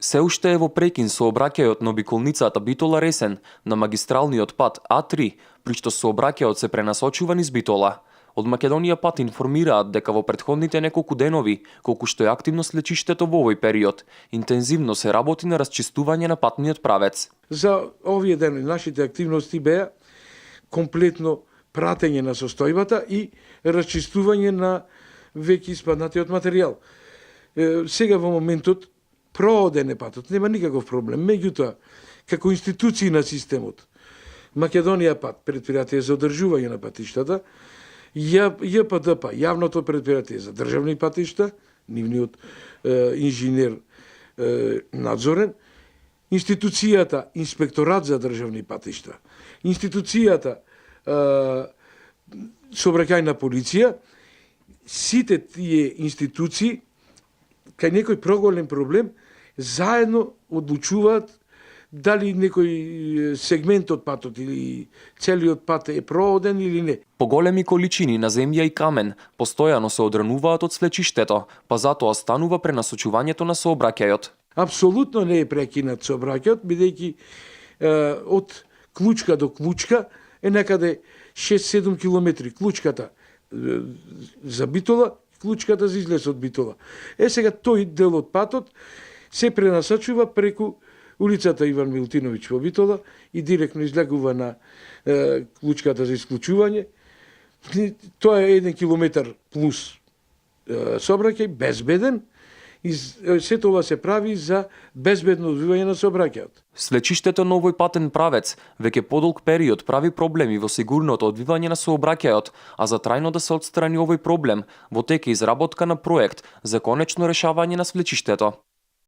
Се уште е во прекин сообраќајот на обиколницата Битола Ресен на магистралниот пат А3, при што сообраќајот се пренасочува низ Битола. Од Македонија пат информираат дека во претходните неколку денови, колку што е активно слечиштето во овој период, интензивно се работи на расчистување на патниот правец. За овие дени нашите активности беа комплетно пратење на состојбата и расчистување на веќе испаднатиот материјал. Сега во моментот прооден е патот, нема никаков проблем. Меѓутоа, како институции на системот, Македонија пат, предпријатие за одржување на патиштата, ЈПДП, јавното предпријатие за државни патишта, нивниот инженер надзорен, институцијата Инспекторат за државни патишта, институцијата Сообраќајна полиција, сите тие институции кај некој проголем проблем заедно одлучуваат дали некој сегмент од патот или целиот пат е прооден или не. Поголеми количини на земја и камен постојано се одрануваат од свлечиштето, па затоа станува пренасочувањето на сообраќајот. Апсолутно не е прекинат сообраќајот, бидејќи од клучка до клучка е некаде 6-7 километри клучката за Битола, клучката за излез од Битола. Сега тој дел од патот се пренасочува преку улицата Иван Милутиновиќ во Битола и директно излегува на клучката за исклучување. Тоа е 1 километар плюс сообраќај, безбеден, и се тоа се прави за безбедно одвивање на сообраќајот. Слечиштето на овој патен правец веќе подолг период прави проблеми во сигурното одвивање на сообраќајот, а за трајно да се отстрани овој проблем, во тек е изработка на проект за конечно решавање на свлечиштето.